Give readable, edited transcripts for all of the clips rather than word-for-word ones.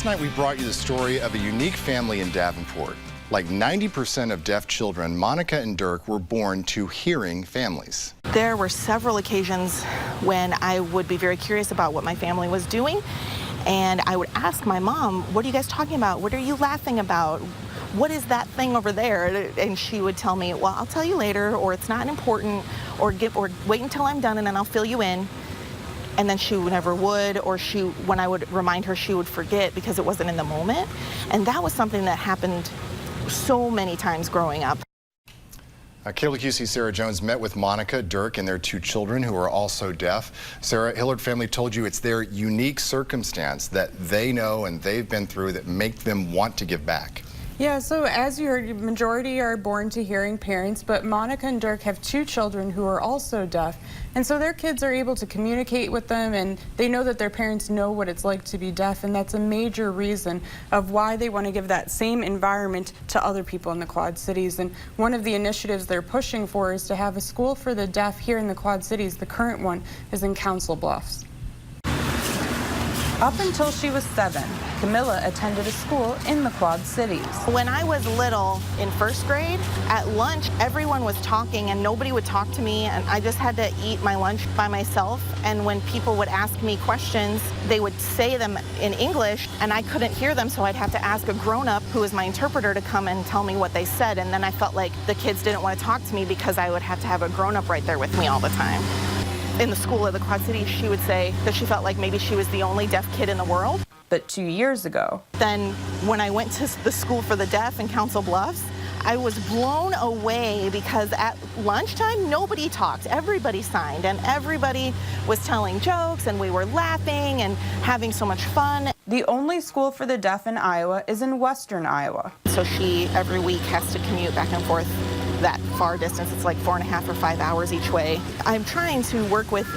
night we brought you the story of a unique family in Davenport. Like 90% of deaf children, Monica and Dirk were born to hearing families. There were several occasions when I would be very curious about what my family was doing, and I would ask my mom, what are you guys talking about? What are you laughing about? What is that thing over there? And she would tell me, well, I'll tell you later, or it's not important, or wait until I'm done and then I'll fill you in. And then she never would, or when I would remind her, she would forget because it wasn't in the moment. And that was something that happened so many times growing up. KLQC's Sarah Jones met with Monica, Dirk, and their two children who are also deaf. Sarah, Hillard family told you it's their unique circumstance that they know and they've been through that make them want to give back. Yeah, so as you heard, the majority are born to hearing parents, but Monica and Dirk have two children who are also deaf. And so their kids are able to communicate with them, and they know that their parents know what it's like to be deaf, and that's a major reason of why they want to give that same environment to other people in the Quad Cities. And one of the initiatives they're pushing for is to have a school for the deaf here in the Quad Cities. The current one is in Council Bluffs. Up until she was 7, Camilla attended a school in the Quad Cities. When I was little, in first grade, at lunch, everyone was talking and nobody would talk to me, and I just had to eat my lunch by myself. And when people would ask me questions, they would say them in English, and I couldn't hear them, so I'd have to ask a grown-up who was my interpreter to come and tell me what they said. And then I felt like the kids didn't want to talk to me because I would have to have a grown-up right there with me all the time. In the school of the Quad Cities, she would say that she felt like maybe she was the only deaf kid in the world. But 2 years ago, then when I went to the school for the deaf in Council Bluffs, I was blown away because at lunchtime, nobody talked. Everybody signed and everybody was telling jokes, and we were laughing and having so much fun. The only school for the deaf in Iowa is in western Iowa. So she, every week, has to commute back and forth that far distance. It's like 4.5 or 5 hours each way. I'm trying to work with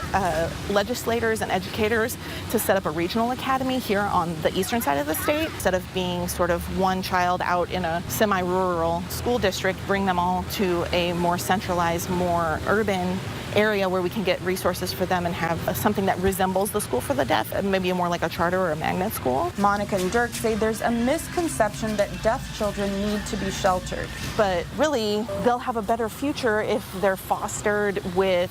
legislators and educators to set up a regional academy here on the eastern side of the state. Instead of being sort of one child out in a semi-rural school district, bring them all to a more centralized, more urban area where we can get resources for them and have something that resembles the school for the deaf, maybe more like a charter or a magnet school. Monica and Dirk say there's a misconception that deaf children need to be sheltered. But really, they'll have a better future if they're fostered with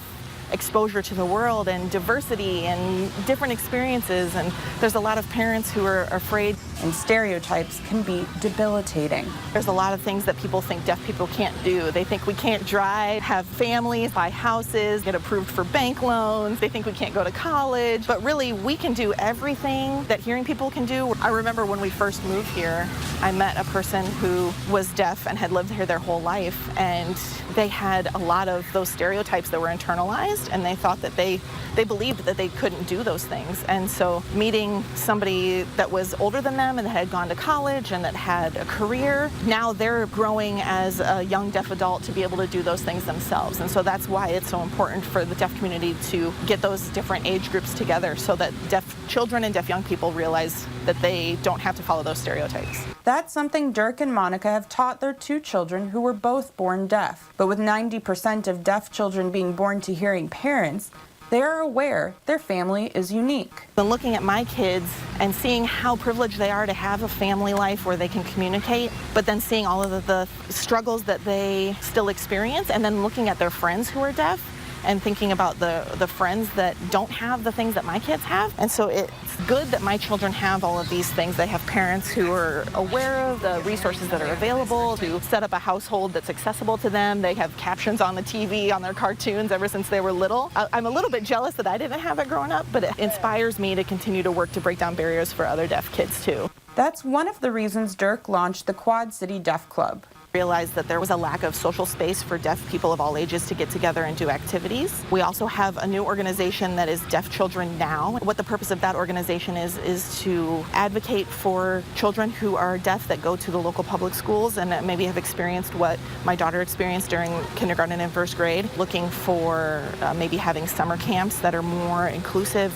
exposure to the world and diversity and different experiences. And there's a lot of parents who are afraid. And stereotypes can be debilitating. There's a lot of things that people think deaf people can't do. They think we can't drive, have families, buy houses, get approved for bank loans. They think we can't go to college. But really, we can do everything that hearing people can do. I remember when we first moved here, I met a person who was deaf and had lived here their whole life, and they had a lot of those stereotypes that were internalized, and they thought that they believed that they couldn't do those things. And so meeting somebody that was older than them and that had gone to college and that had a career, now they're growing as a young deaf adult to be able to do those things themselves. And so that's why it's so important for the deaf community to get those different age groups together so that deaf children and deaf young people realize that they don't have to follow those stereotypes. That's something Dirk and Monica have taught their two children who were both born deaf. But with 90% of deaf children being born to hearing parents, they are aware their family is unique. And looking at my kids and seeing how privileged they are to have a family life where they can communicate, but then seeing all of the struggles that they still experience, and then looking at their friends who are deaf and thinking about the friends that don't have the things that my kids have. And so it's good that my children have all of these things. They have parents who are aware of the resources that are available to set up a household that's accessible to them. They have captions on the TV, on their cartoons ever since they were little. I'm a little bit jealous that I didn't have it growing up, but it inspires me to continue to work to break down barriers for other deaf kids too. That's one of the reasons Dirk launched the Quad City Deaf Club. Realized that there was a lack of social space for deaf people of all ages to get together and do activities. We also have a new organization that is Deaf Children Now. What the purpose of that organization is to advocate for children who are deaf that go to the local public schools and that maybe have experienced what my daughter experienced during kindergarten and first grade, looking for maybe having summer camps that are more inclusive,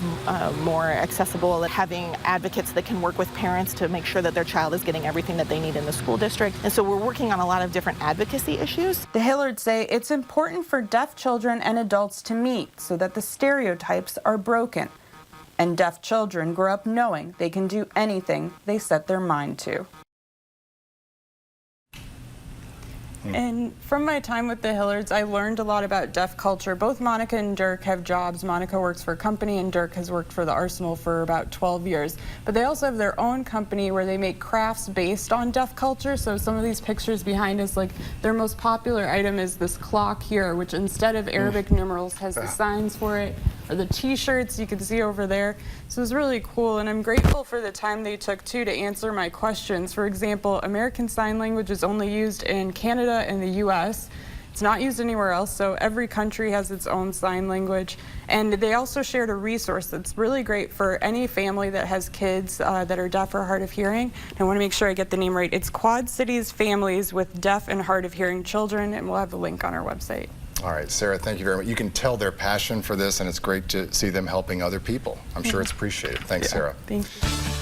more accessible, having advocates that can work with parents to make sure that their child is getting everything that they need in the school district. And so we're working on a lot of different advocacy issues. The Hillards say it's important for deaf children and adults to meet so that the stereotypes are broken. And deaf children grow up knowing they can do anything they set their mind to. And from my time with the Hillards, I learned a lot about deaf culture. Both Monica and Dirk have jobs. Monica works for a company and Dirk has worked for the Arsenal for about 12 years. But they also have their own company where they make crafts based on deaf culture. So some of these pictures behind us, like their most popular item is this clock here, which instead of Arabic numerals has the signs for it, or the t-shirts you can see over there. So it's really cool, and I'm grateful for the time they took too to answer my questions. For example, American Sign Language is only used in Canada and the US. It's not used anywhere else, so every country has its own sign language. And they also shared a resource that's really great for any family that has kids that are deaf or hard of hearing. And I want to make sure I get the name right. It's Quad Cities Families with Deaf and Hard of Hearing Children, and we'll have the link on our website. All right, Sarah, thank you very much. You can tell their passion for this, and it's great to see them helping other people. I'm sure it's appreciated. Thanks, Sarah. Thank you.